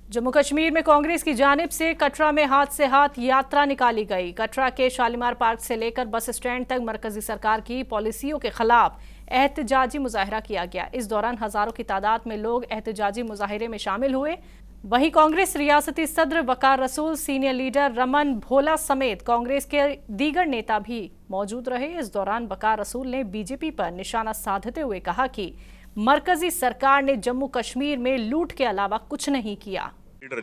जम्मू कश्मीर में कांग्रेस की जानिब से कटरा में हाथ से हाथ यात्रा निकाली गई। कटरा के शालीमार पार्क से लेकर बस स्टैंड तक मरकजी सरकार की पॉलिसियों के खिलाफ एहतजाजी मुजाहरा किया गया। इस दौरान हजारों की तादाद में लोग एहतजाजी मुजाहरे में शामिल हुए। वहीं कांग्रेस रियासती सदर वकार रसूल, सीनियर लीडर रमन भोला समेत कांग्रेस के दीगर नेता भी मौजूद रहे। इस दौरान वकार रसूल ने बीजेपी पर निशाना साधते हुए कहा कि मरकजी सरकार ने जम्मू कश्मीर में लूट के अलावा कुछ नहीं किया।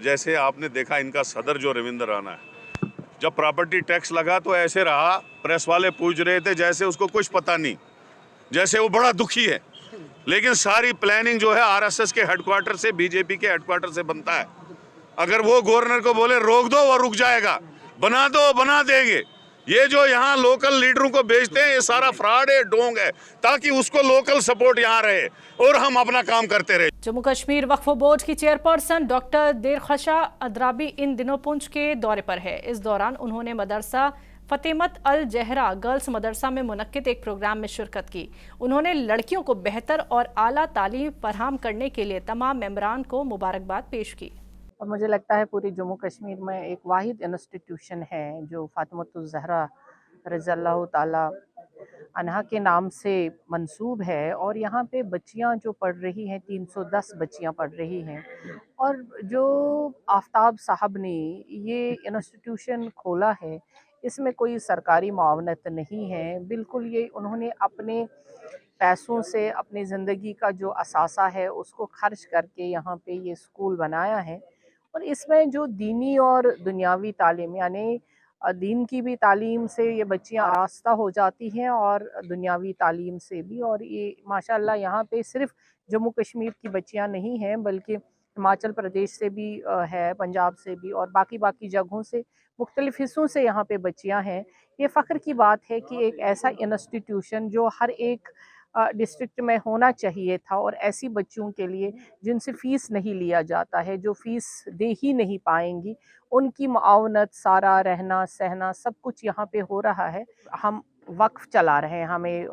जैसे आपने देखा इनका सदर जो रविंद्र राणा है, जब प्रॉपर्टी टैक्स लगा तो ऐसे रहा, प्रेस वाले पूछ रहे थे जैसे उसको कुछ पता नहीं, जैसे वो बड़ा दुखी है। लेकिन सारी प्लानिंग जो है आरएसएस के हेडक्वार्टर से, बीजेपी के हेडक्वार्टर से बनता है। अगर वो गवर्नर को बोले रोक दो वो रुक जाएगा, बना दो बना देंगे। ये जो यहाँ लोकल लीडरों को बेचते हैं ये सारा फ्रॉड है, डोंग है, ताकि उसको लोकल सपोर्ट यहाँ रहे और हम अपना काम करते रहे। जम्मू कश्मीर वक्फ बोर्ड की चेयरपर्सन डॉक्टर देरखशा अदराबी इन दिनों पुंछ के दौरे पर है। इस दौरान उन्होंने मदरसा फतेमत अल जहरा गर्ल्स मदरसा में मुनक्किद एक प्रोग्राम में शिरकत की। उन्होंने लड़कियों को बेहतर और आला तालीम फराहम करने के लिए तमाम मेंबरान को मुबारकबाद पेश की। और मुझे लगता है पूरी जम्मू कश्मीर में एक वाहिद इंस्टीट्यूशन है जो फातिमतुल ज़हरा रज़ियल्लाहु ताला अन्हा के नाम से मंसूब है। और यहाँ पे बच्चियाँ जो पढ़ रही हैं, 310 बच्चियाँ पढ़ रही हैं। और जो आफ्ताब साहब ने ये इंस्टीट्यूशन खोला है, इसमें कोई सरकारी मुआवनत नहीं है। बिल्कुल ये उन्होंने अपने पैसों से अपनी ज़िंदगी का जो असासा है उसको खर्च करके यहाँ पे ये स्कूल बनाया है। और इसमें जो दीनी और दुनियावी तालीम, यानी दीन की भी तालीम से ये बच्चियाँ आरास्ता हो जाती हैं और दुनियावी तालीम से भी। और ये माशाल्लाह यहाँ पे सिर्फ जम्मू कश्मीर की बच्चियाँ नहीं हैं बल्कि हिमाचल प्रदेश से भी है, पंजाब से भी, और बाकी जगहों से, मुख्तलिफ़ हिस्सों से यहाँ पे बच्चियाँ हैं। ये फ़ख्र की बात है कि एक ऐसा इंस्टीट्यूशन जो हर एक डिस्ट्रिक्ट में होना चाहिए था, और ऐसी बच्चियों के लिए जिनसे फ़ीस नहीं लिया जाता है, जो फ़ीस दे ही नहीं पाएंगी, उनकी मुआवनत, सारा रहना सहना सब कुछ यहाँ पे हो रहा है। हम वक्फ चला रहे हैं, हमें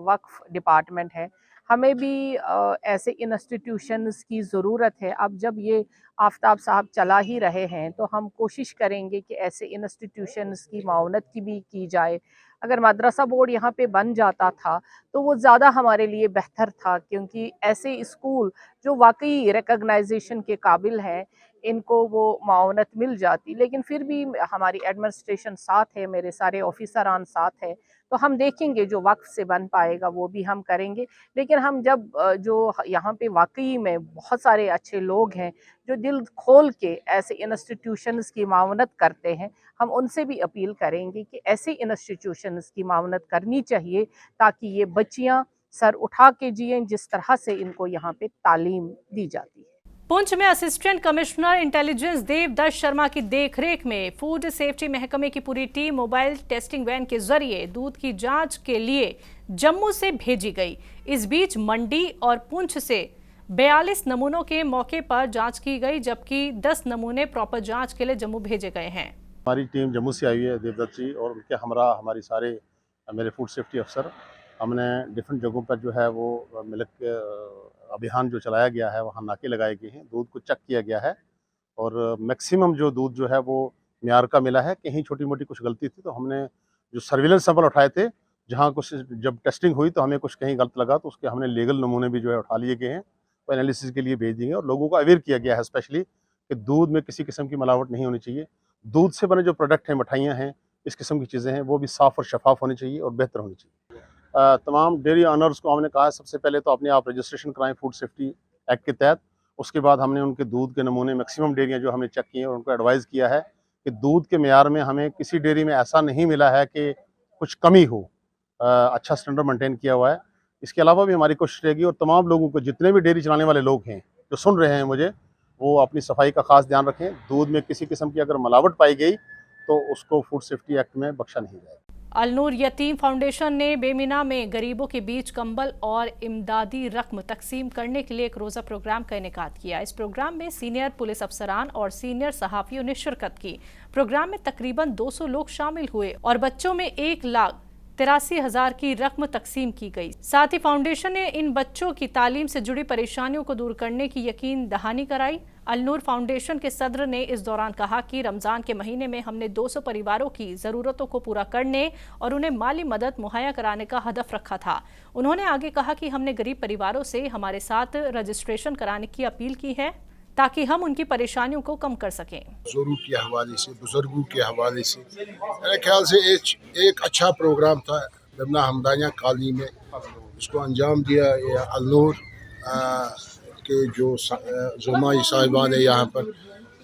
वक्फ डिपार्टमेंट है, हमें भी ऐसे इंस्टीट्यूशंस की ज़रूरत है। अब जब ये आफ्ताब साहब चला ही रहे हैं तो हम कोशिश करेंगे कि ऐसे इंस्टीट्यूशंस की मुआवनत की भी की जाए। अगर मदरसा बोर्ड यहाँ पे बन जाता था तो वो ज़्यादा हमारे लिए बेहतर था, क्योंकि ऐसे स्कूल जो वाकई रिकग्नाइजेशन के काबिल हैं, इनको वो मुआवनत मिल जाती। लेकिन फिर भी हमारी एडमिनिस्ट्रेशन साथ है, मेरे सारे ऑफिसरान साथ है, तो हम देखेंगे जो वक्फ से बन पाएगा वो भी हम करेंगे। लेकिन हम जब जो यहाँ पे वाकई में बहुत सारे अच्छे लोग हैं जो दिल खोल के ऐसे इंस्टीट्यूशंस की मुआवनत करते हैं, हम उनसे भी अपील करेंगे कि ऐसे इंस्टीट्यूशंस की मुआवनत करनी चाहिए ताकि ये बच्चियाँ सर उठा के जिएं जिस तरह से इनको यहाँ पे तालीम दी जाती है। पुंछ में assistant commissioner intelligence Devdutt Sharma की देखरेख में फूड सेफ्टी महकमे की पूरी टीम मोबाइल टेस्टिंग वैन के जरिए दूध की जांच के लिए जम्मू से भेजी गई। इस बीच मंडी और पुंछ से 42 नमूनों के मौके पर जांच की गई, जबकि 10 नमूने प्रॉपर जांच के लिए जम्मू भेजे गए हैं। हमारी टीम जम्मू से आई है, देवदत्त जी और उनके हमरा हमारी सारे मेरे फूड सेफ्टी अफसर, हमने डिफरेंट जगहों पर जो है वो मिल्क अभियान जो चलाया गया है, वहाँ नाके लगाए गए हैं, दूध को चेक किया गया है और मैक्सिमम जो दूध जो है वो मियार का मिला है। कहीं छोटी मोटी कुछ गलती थी तो हमने जो सर्विलेंस सैंपल उठाए थे, जहाँ कुछ जब टेस्टिंग हुई तो हमें कुछ कहीं गलत लगा तो उसके हमने लीगल नमूने भी जो है उठा लिए गए हैं, वो एनालिसिस के लिए भेज दिए और लोगों को अवेयर किया गया है स्पेशली कि दूध में किसी किस्म की मिलावट नहीं होनी चाहिए। दूध से बने जो प्रोडक्ट हैं, मिठाइयाँ हैं, इस किस्म की चीज़ें हैं, वो भी साफ़ और शफाफ होनी चाहिए और बेहतर होनी चाहिए। तमाम डेयरी ऑनर्स को हमने कहा है सबसे पहले तो अपने आप रजिस्ट्रेशन कराएं फूड सेफ्टी एक्ट के तहत। उसके बाद हमने उनके दूध के नमूने मैक्सिमम डेयरियाँ जो हमने चेक की हैं और उनको एडवाइज़ किया है कि दूध के मेयार में हमें किसी डेयरी में ऐसा नहीं मिला है कि कुछ कमी हो, अच्छा स्टैंडर्ड मेंटेन किया हुआ है। इसके अलावा भी हमारी कोशिश रहेगी और तमाम लोगों को, जितने भी डेयरी चलाने वाले लोग हैं जो सुन रहे हैं मुझे, वो अपनी सफाई का खास ध्यान रखें। दूध में किसी किस्म की अगर मिलावट पाई गई तो उसको फूड सेफ्टी एक्ट में बख्शा नहीं जाएगा। अलनूर यतीम फाउंडेशन ने बेमिना में गरीबों के बीच कंबल और इमदादी रकम तकसीम करने के लिए एक रोज़ा प्रोग्राम का इनेकाद किया। इस प्रोग्राम में सीनियर पुलिस अफसरान और सीनियर सहाफ़ियों ने शिरकत की। प्रोग्राम में तकरीबन 200 लोग शामिल हुए और बच्चों में 1 लाख 83,000 की रकम तकसीम की गई। साथ ही फाउंडेशन ने इन बच्चों की तालीम से जुड़ी परेशानियों को दूर करने की यकीन दहानी कराई। अलनूर फाउंडेशन के सदर ने इस दौरान कहा कि रमजान के महीने में हमने 200 परिवारों की ज़रूरतों को पूरा करने और उन्हें माली मदद मुहैया कराने का हदफ रखा था। उन्होंने आगे कहा कि हमने गरीब परिवारों से हमारे साथ रजिस्ट्रेशन कराने की अपील की है ताकि हम उनकी परेशानियों को कम कर सकें। ज़रूर के हवाले से, बुजुर्गों के हवाले से मेरे ख्याल से एक अच्छा प्रोग्राम था दमना हमदानिया कॉलोनी में। इसको अंजाम दिया अलनूर के जो जुमाई साहिबान है यहाँ पर,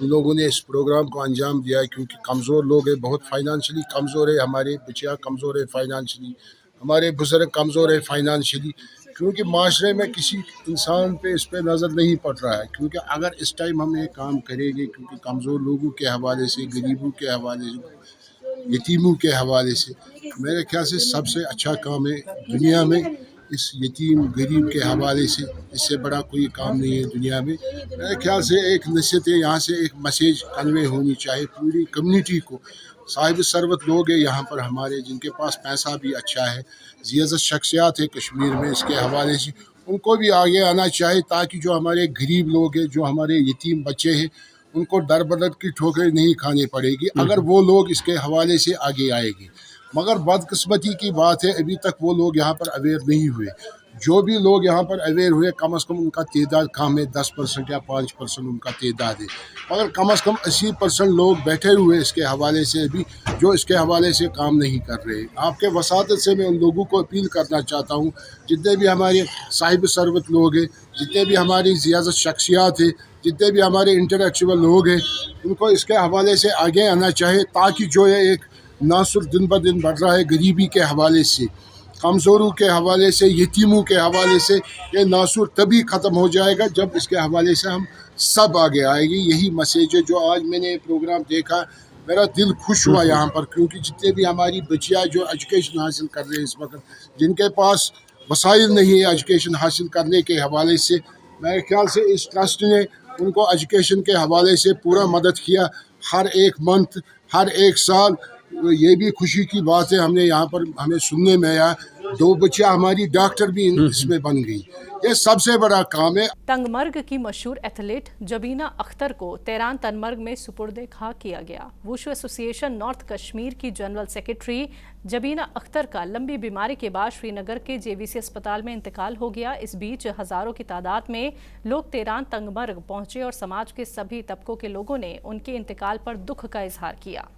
उन लोगों ने इस प्रोग्राम को अंजाम दिया है क्योंकि कमज़ोर लोग हैं, बहुत फाइनेंशियली कमज़ोर है, हमारे बच्चियाँ कमज़ोर है फाइनेंशियली, हमारे बुजुर्ग कमज़ोर है फाइनेंशियली, क्योंकि माशरे में किसी इंसान पे इस पे नज़र नहीं पड़ रहा है। क्योंकि अगर इस टाइम हम ये काम करेंगे, क्योंकि कमज़ोर लोगों के हवाले से, गरीबों के हवाले से, यतीमों के हवाले से, मेरे ख्याल से सबसे अच्छा काम है दुनिया में इस यतीम गरीब के हवाले से। इससे बड़ा कोई काम नहीं है दुनिया में। मेरे ख्याल से एक नसीहत है, यहाँ से एक मैसेज कन्वे होनी चाहिए पूरी कम्युनिटी को। साहिब सरवत लोग हैं यहाँ पर हमारे, जिनके पास पैसा भी अच्छा है, ज़ियाज़त शख्सियात है कश्मीर में, इसके हवाले से उनको भी आगे आना चाहिए ताकि जो हमारे गरीब लोग हैं, जो हमारे यतीम बच्चे हैं, उनको दर बदर की ठोकरें नहीं खानी पड़ेगी अगर वो लोग इसके हवाले से आगे आएंगे। मगर बदकिस्मती की बात है अभी तक वो लोग यहाँ पर अवेयर नहीं हुए। जो भी लोग यहाँ पर अवेयर हुए कम से कम उनका तादाद कम है, 10% या 5% उनका तादाद है। मगर कम से कम 80% लोग बैठे हुए इसके हवाले से भी, जो इसके हवाले से काम नहीं कर रहे। आपके वसातत से मैं उन लोगों को अपील करना चाहता हूँ, जितने भी हमारे साहिब सरवत लोग हैं, जितने भी हमारी ज़ियाज़त शख्सियात है, जितने भी हमारे इंटेलेक्चुअल लोग हैं, उनको इसके हवाले से आगे आना चाहिए ताकि जो है एक नासुर दिन ब दिन बढ़ रहा है गरीबी के हवाले से, कमज़ोरों के हवाले से, यतीमों के हवाले से, ये नासुर तभी ख़त्म हो जाएगा जब इसके हवाले से हम सब आगे आएंगे। यही मैसेज है जो आज मैंने ये प्रोग्राम देखा, मेरा दिल खुश हुआ यहाँ पर, क्योंकि जितने भी हमारी बच्चियाँ जो एजुकेशन हासिल कर रहे हैं इस वक्त, जिनके पास वसाइल नहीं है एजुकेशन हासिल करने के हवाले से, मेरे ख्याल से इस ट्रस्ट ने उनको एजुकेशन के हवाले से पूरा मदद किया। हर एक मंथ, हर एक साल, ये भी खुशी की बात है, हमने यहाँ पर हमें सुनने में आया 2 बच्चियाँ हमारी डॉक्टर भी इसमें बन गई। ये सबसे बड़ा काम है। तंगमर्ग की मशहूर एथलीट जबीना अख्तर को तेहरान तनमर्ग में सुपुर्द खाक किया गया। वुशु एसोसिएशन नॉर्थ कश्मीर की जनरल सेक्रेटरी जबीना अख्तर का लंबी बीमारी के बाद श्रीनगर के JVC अस्पताल में इंतकाल हो गया। इस बीच हजारों की तादाद में लोग तेहरान तंगमर्ग पहुंचे और समाज के सभी तबकों के लोगों ने उनके इंतकाल पर दुख का इजहार किया।